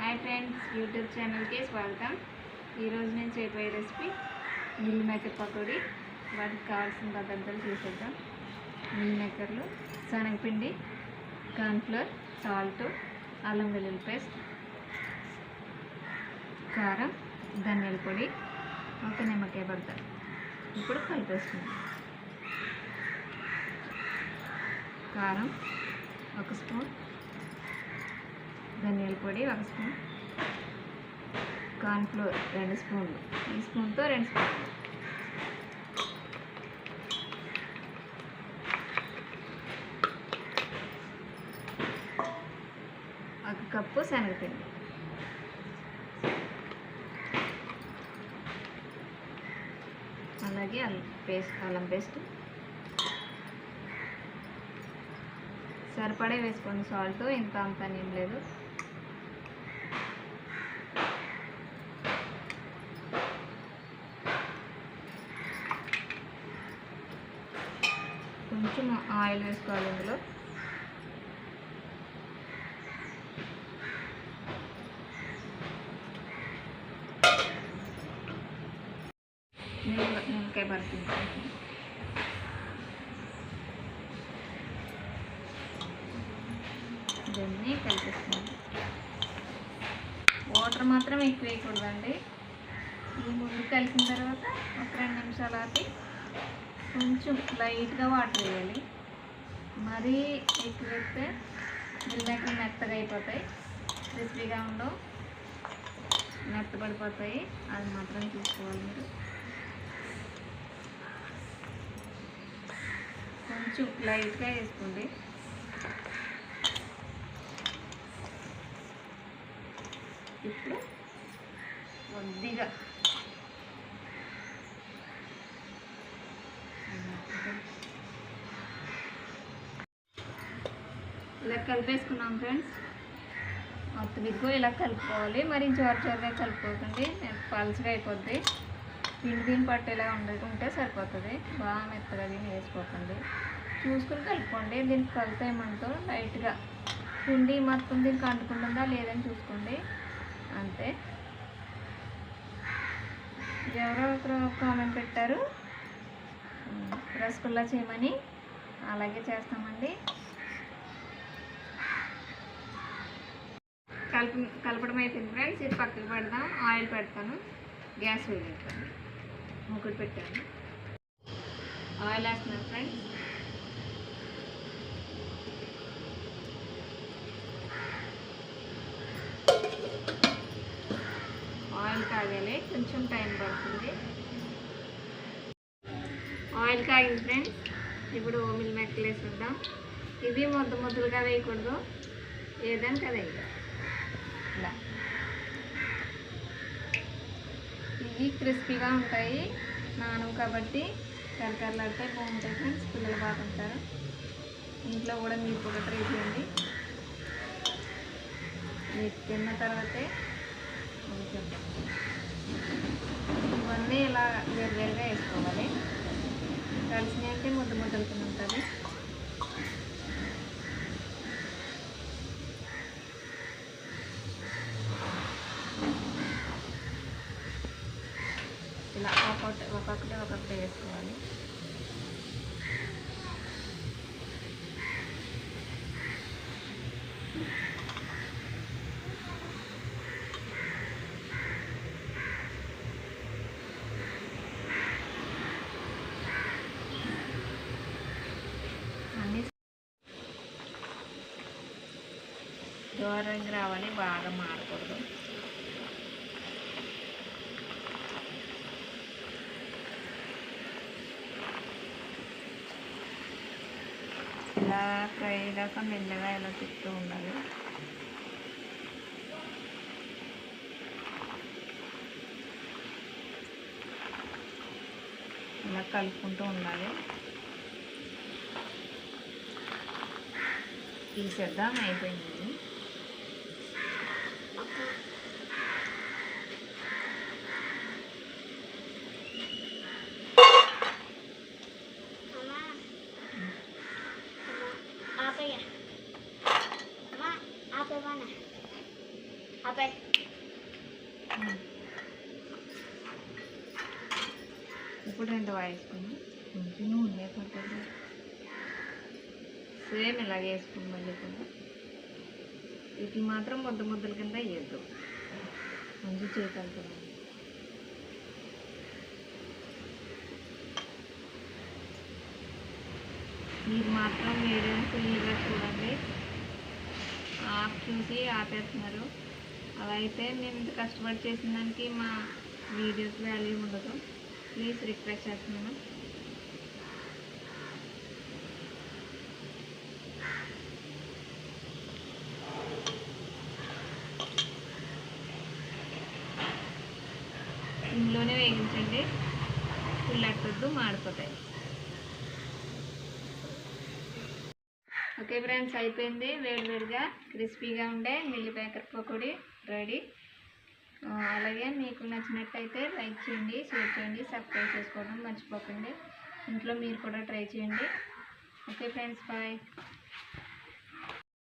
Hi friends, YouTube ఛానల్కి స్వాగతం. ఈరోజు నేను చేయబోయే రెసిపీ మిల్ మేకర్ పకోడీ. వాటికి కావాల్సిన పదార్థాలు చూసేద్దాం. మిల్ మేకర్లు, శనగపిండి, కార్న్ఫ్లోర్, సాల్ట్, అల్లం వెల్లుల్లి పేస్ట్, కారం, ధనియాల పొడి, ఒక నిమ్మకాయ పడతారు. ఇప్పుడు కలిపేసుకుందాం. కారం 1 స్పూన్, ధనియాల పొడి 1 స్పూన్, కార్న్ఫ్లోర్ 2 స్పూన్లు, ఈ స్పూన్తో 2 స్పూన్లు, ఒక కప్పు శనగపిండి, అలాగే అల్లం పేస్ట్ సరిపడే వేసుకోండి. సాల్ట్ ఇంత అంత ఏం లేదు. కొంచెం ఆయిల్ వేసుకోవాలి ఇందులో. నిమ్మకాయ పడుతుంది. దీన్ని కలిపిస్తున్నాను. వాటర్ మాత్రం ఎక్కువ వేయకూడదండి. ఈ ముందు కలిసిన తర్వాత ఒక 2 నిమిషాలు ఆపి కొంచెం లైట్గా వాటర్ వేయాలి. మరీ ఎక్కువ వేస్తే మిల్మేకలు మెత్తగా అయిపోతాయి, క్రిస్పీగా ఉండవు, మెత్తపడిపోతాయి. అది మాత్రం చూసుకోవాలి మీరు. కొంచెం లైట్గా వేసుకోండి. ఇప్పుడు కొద్దిగా ఇలా కలిపేసుకున్నాం ఫ్రెండ్స్. మొత్తం ఎక్కువ ఇలా కలుపుకోవాలి. మరి చోరగా కలుపుకోకండి, పలుచగా అయిపోద్ది. పిండి పట్టేలా ఉంటే సరిపోతుంది. బాగా మెత్తగా దీన్ని వేసుకోకండి, చూసుకుని కలుపుకోండి. దీనికి కొలత ఏమంటో లైట్గా పిండి మొత్తం దీనికి అంటుకుంటుందా లేదని చూసుకోండి, అంతే. ఎవరో ఒకరు కామెంట్ పెట్టారు రసగుల్లా చేయమని, అలాగే చేస్తామండి. కలపడం అయిపోయింది ఫ్రెండ్స్. ఇది పక్కకు పెడదాం. ఆయిల్ పెడతాను. గ్యాస్ వేయలేదు, మూకుడు పెట్టాను. ఆయిల్ వేస్తున్నాను ఫ్రెండ్స్. ఆయిల్ కాగాలి, కొంచెం టైం పడుతుంది. ఆయిల్ కాగింది ఫ్రెండ్స్. ఇప్పుడు మిల్ మేకర్లు వేసుకుందాం. ఇది ముద్దలుగా వేయకూడదు, ఏదని కదా ఇలా. ఇవి క్రిస్పీగా ఉంటాయి, నానవు కాబట్టి కరకరలాడితే బాగుంటాయి ఫ్రెండ్స్. పిల్లలు బాగుంటారు. ఇంట్లో కూడా మీరు కూడా ట్రై చేయండి. మీరు తిన్న తర్వాతే ఇవన్నీ ఇలా వేరువేరుగా వేసుకోవాలి. కలిసినవి అంటే ముద్దలు కింద ఉంటుంది. ఇలా ఒక్కొక్కటి వేసుకోవాలి. దూరంగా రావాలి, బాగా మారకూడదు. ఇలా ఫ్రై దాకా మెల్లగా ఇలా తిప్పుతూ ఉండాలి. ఇలా కలుపుకుంటూ ఉండాలి. తీసేద్దాం, అయిపోయింది. ఇప్పుడు రెండు వేసుకుని కొంచెం నూనె పడుతుంది. సేమ్ ఇలాగ వేసుకుని మళ్ళీ కూడా వీటిని మాత్రం ముద్దల కింద వేయద్దు, మంచి చేయగలుగుతున్నాను. మీరు మాత్రం మీడియం ఫుల్గా చూడండి, ఆఫ్ చూసి ఆపేస్తున్నారు. అలా అయితే మేము ఇంత కష్టపడి చేసిన దానికి మా వీడియోకి వాల్యూ ఉండదు. ప్లీజ్ రిక్వెస్ట్ చేస్తున్నాను. ఇందులోనే వేగించండి, పుల్లట్టొద్దు, మాడిపోతాయి. ఓకే ఫ్రెండ్స్, అయిపోయింది. వేడివేడిగా క్రిస్పీగా ఉండే మిల్ మేకర్ పకోడీ రెడీ. అలాగే మీకు నచ్చినట్టయితే లైక్ చేయండి, షేర్ చేయండి, సబ్స్క్రైబ్ చేసుకోవడం మర్చిపోకండి. ఇంట్లో మీరు కూడా ట్రై చేయండి. Okay friends, bye.